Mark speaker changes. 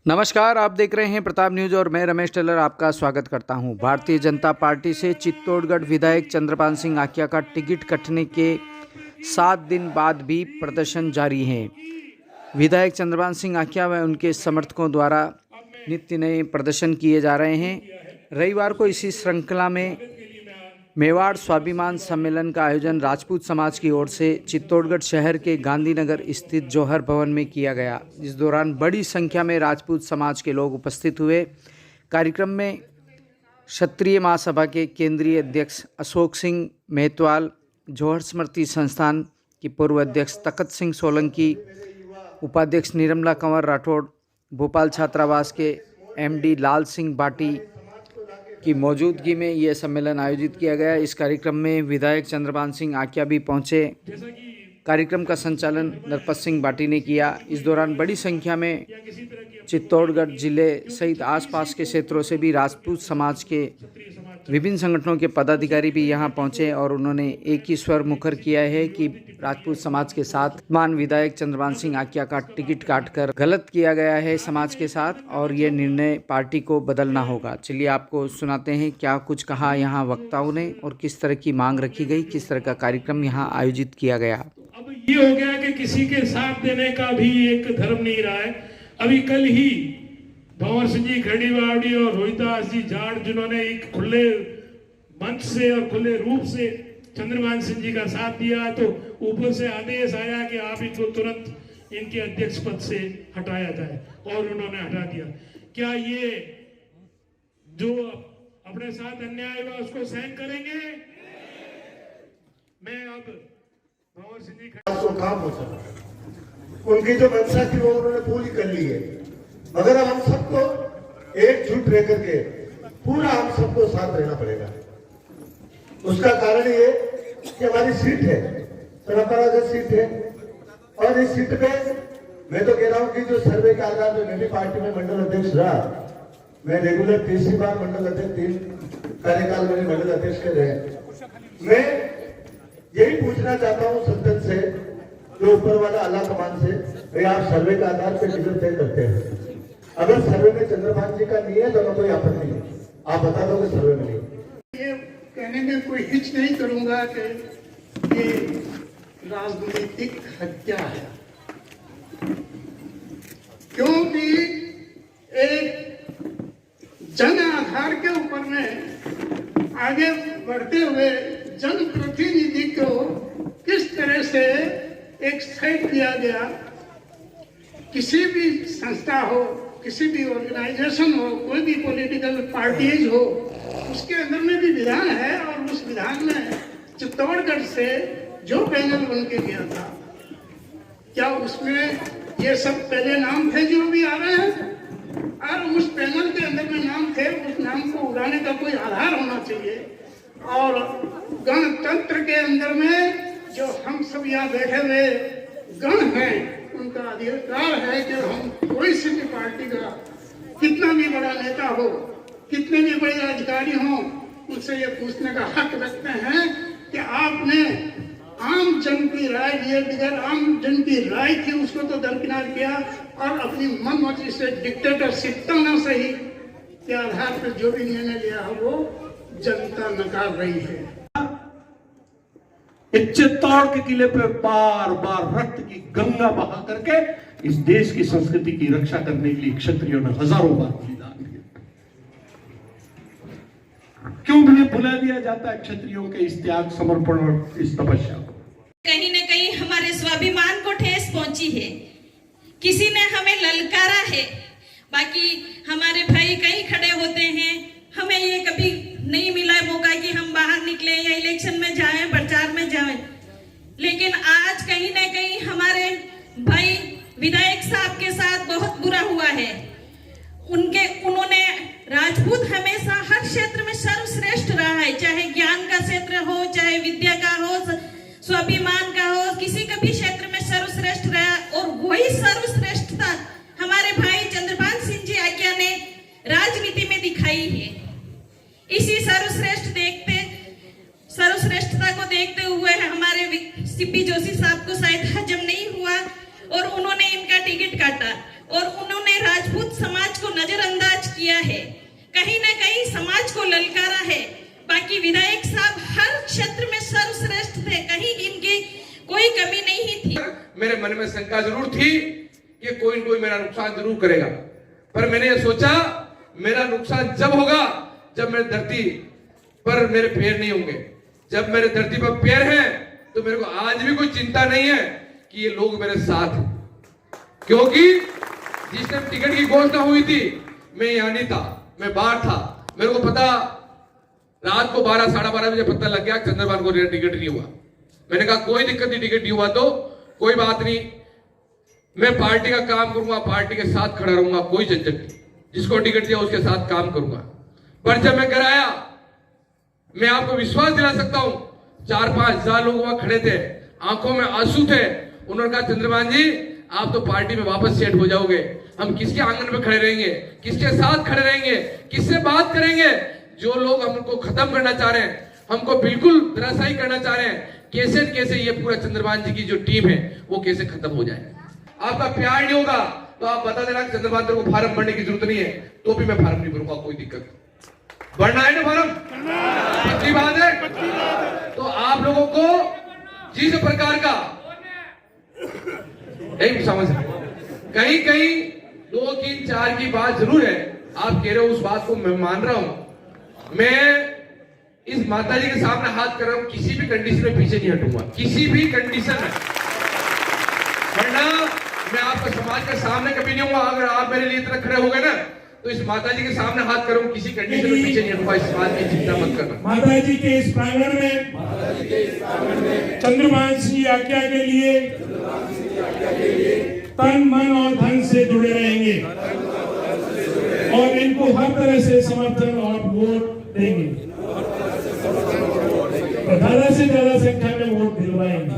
Speaker 1: नमस्कार, आप देख रहे हैं प्रताप न्यूज और मैं रमेश टेलर आपका स्वागत करता हूं। भारतीय जनता पार्टी से चित्तौड़गढ़ विधायक चंद्रपाल सिंह आकिया का टिकट कटने के 7 दिन बाद भी प्रदर्शन जारी है। विधायक चंद्रपाल सिंह आकिया व उनके समर्थकों द्वारा नित्य नए प्रदर्शन किए जा रहे हैं। रविवार को इसी श्रृंखला में मेवाड़ स्वाभिमान सम्मेलन का आयोजन राजपूत समाज की ओर से चित्तौड़गढ़ शहर के गांधीनगर स्थित जौहर भवन में किया गया। इस दौरान बड़ी संख्या में राजपूत समाज के लोग उपस्थित हुए। कार्यक्रम में क्षत्रिय महासभा के केंद्रीय अध्यक्ष अशोक सिंह मेहतवाल, जौहर स्मृति संस्थान की पूर्व अध्यक्ष तखत सिंह सोलंकी, उपाध्यक्ष निर्मला कंवर राठौड़, भोपाल छात्रावास के एमडी लाल सिंह बाटी की मौजूदगी में यह सम्मेलन आयोजित किया गया। इस कार्यक्रम में विधायक चंद्रपाल सिंह आकिया भी पहुंचे। कार्यक्रम का संचालन नरपत सिंह बाटी ने किया। इस दौरान बड़ी संख्या में चित्तौड़गढ़ जिले सहित आसपास के क्षेत्रों से भी राजपूत समाज के विभिन्न संगठनों के पदाधिकारी भी यहां पहुंचे और उन्होंने एक ही स्वर मुखर किया है कि राजपूत समाज के साथ मान विधायक चंद्रपाल सिंह आकिया का टिकट काटकर गलत किया गया है समाज के साथ और ये निर्णय पार्टी को बदलना होगा। चलिए आपको सुनाते हैं क्या कुछ कहा यहाँ वक्ताओं ने और किस तरह की मांग रखी गई, किस तरह का कार्यक्रम यहाँ आयोजित किया गया।
Speaker 2: अब ये हो गया कि किसी के साथ देने का भी एक धर्म नहीं रहा है। अभी कल ही भंवर सिंह जी खड़ीवाड़ी और रोहिदास जी जाट जिन्होंने एक खुले मंच से और खुले रूप से चंद्रपाल सिंह जी का साथ दिया, तो ऊपर से आदेश आया कि आप इनको तुरंत इनके अध्यक्ष पद से हटाया जाए और उन्होंने हटा दिया। क्या ये जो अपने साथ अन्याय हुआ उसको सहन करेंगे? मैं अब भंवर सिंह जी
Speaker 3: को काम हो सका, उनकी जो मंशा थी वो उन्होंने पूरी कर ली है। मगर अब हम सबको एकजुट रह करके पूरा हम सबको साथ रहना पड़ेगा। उसका कारण ये कि हमारी सीट है, परंपरागत सीट है और इस सीट पे मैं तो कह रहा हूं कि जो सर्वे के आधार पर मैं भी पार्टी में मंडल अध्यक्ष रहा, मैं रेगुलर तीसरी बार मंडल अध्यक्ष, 3 कार्यकाल मेरे मंडल अध्यक्ष के रहे। मैं यही पूछना चाहता हूं संसद से, जो ऊपर वाला आला कमान से, भाई आप सर्वे के आधार पर टिकट तय करते हैं। अगर सर्वे में चंद्रपाल जी का नहीं है तो कोई आपत्ति नहीं, आप बता दो कि सर्वे में नहीं।
Speaker 4: ये कहने में कोई हिच नहीं करूंगा कि ये राजनीतिक हत्या है, क्योंकि एक जन आधार के ऊपर में आगे बढ़ते हुए जनप्रतिनिधि को किस तरह से एक साइड किया गया। किसी भी संस्था हो, किसी भी ऑर्गेनाइजेशन हो, कोई भी पॉलिटिकल पार्टीज हो, उसके अंदर में भी विधान है और उस विधान में चित्तौड़गढ़ से जो पैनल बन के गया था, क्या उसमें ये सब पहले नाम थे जो भी आ रहे हैं? और उस पैनल के अंदर में नाम थे, उस नाम को उड़ाने का कोई आधार होना चाहिए। और गणतंत्र के अंदर में जो हम सब यहाँ बैठे हुए गण हैं, उनका अधिकार है कि हम कोई सी भी पार्टी का कितना भी बड़ा नेता हो, कितने भी बड़े अधिकारी हो, उनसे ये पूछने का हक रखते हैं कि आपने आम जन की राय लिए बगैर आम जन की राय थी उसको तो दरकिनार किया और अपनी मनमर्जी से डिक्टेटरशिप तानाशाही के आधार पर जो भी निर्णय लिया है वो जनता नकार रही है।
Speaker 2: चित्तौड़ के किले पे बार बार रक्त की गंगा बहा करके इस देश की संस्कृति की रक्षा करने के लिए क्षत्रियों ने हजारों बार बलिदान दिया। क्यों भी भुला दिया जाता है क्षत्रियों के इस त्याग, समर्पण और इस तपस्या को?
Speaker 5: कहीं न कहीं हमारे स्वाभिमान को ठेस पहुंची है। किसी ने हमें ललकारा है, बाकी हमारे भाई कहीं खड़े होते हैं, हमें ये कभी नहीं मिला मौका कि हम बाहर निकले या इलेक्शन में जाएं, प्रचार में जाएं। लेकिन आज कहीं न कहीं हमारे भाई विधायक साहब के साथ बहुत बुरा हुआ है। उन्होंने राजपूत हमेशा हर क्षेत्र में सर्वश्रेष्ठ रहा है, चाहे ज्ञान का क्षेत्र हो, चाहे विद्या का हो, स्वाभिमान का हो, किसी का भी क्षेत्र में सर्वश्रेष्ठ रहा। और वही सर्वश्रेष्ठता हमारे भाई चंद्रपाल सिंह जी आकिया ने राजनीति में दिखाई है। इसी सर्वश्रेष्ठता को देखते हुए हमारे सीपी जोशी साहब को शायद हजम नहीं हुआ और उन्होंने इनका टिकट काटा और उन्होंने राजपूत समाज किया है, कहीं ना कहीं समाज को ललकारा है। बाकी विधायक साहब हर क्षेत्र में सर्वश्रेष्ठ थे, कहीं इनकी कोई कमी नहीं थी।
Speaker 6: मेरे मन में शंका जरूर थी कि कोई न कोई मेरा नुकसान जरूर करेगा, पर मैंने ये सोचा मेरा नुकसान जब होगा जब मेरे धरती पर मेरे पैर नहीं होंगे। जब मेरे धरती पर पैर हैं तो मेरे को आज भी कोई चिंता नहीं है कि ये लोग मेरे साथ हैं, क्योंकि जिस टाइम टिकट की घोषणा हुई थी मैं यहाँ नहीं था, मैं बाहर था। मेरे को पता, रात को 12 साढ़े 12 बजे पता लग गया चंद्रबान को टिकट नहीं हुआ। मैंने कहा कोई दिक्कत नहीं, टिकट नहीं हुआ तो कोई बात नहीं, मैं पार्टी का काम करूंगा, पार्टी के साथ खड़ा रहूंगा, कोई झंझट नहीं, जिसको टिकट दिया उसके साथ काम करूंगा। पर जब मैं घर आया, मैं आपको विश्वास दिला सकता हूं, 4-5 हजार लोग वहां खड़े थे, आंखों में आंसू थे। उन्होंने कहा चंद्रबान जी आप तो पार्टी में वापस सेट हो जाओगे, हम किसके आंगन में खड़े रहेंगे, किसके साथ खड़े रहेंगे, किससे बात करेंगे? जो लोग हमको खत्म करना चाह रहे हैं, हमको बिल्कुल धराशायी करना चाह रहे हैं, कैसे ये पूरा चंद्रबान जी की जो टीम है वो कैसे खत्म हो जाए। आपका प्यार नहीं होगा तो आप बता देना चंद्रबान जी को फार्म भरने की जरूरत नहीं है, तो भी मैं फार्म नहीं भरूंगा, कोई दिक्कत। भरना है ना फार्म? पक्की बात है। तो आप लोगों को जिस प्रकार का एक समझ, कहीं 2, 3, 4 की बात जरूर है, आप कह रहे हो उस बात को मैं मान रहा हूं। मैं इस माता जी के सामने हाथ कर रहा हूं, किसी भी कंडीशन में पीछे नहीं हटूंगा, किसी भी कंडीशन में। वरना मैं आपके समाज के सामने कभी नहीं होगा। अगर आप मेरे लिए इतना खड़े हो गए ना तो इस माता जी के सामने हाथ करूं, किसी कंडीशन में पीछे नहीं हटूंगा। इस बात की चिंता मत करना।
Speaker 2: माता जी के इस प्रांगण में चंद्रभान सिंह आज्ञा के लिए तन मन और धन से जुड़े रहेंगे और इनको हर तरह से समर्थन और वोट देंगे, ज्यादा से ज्यादा संख्या में वोट दिलवाएंगे।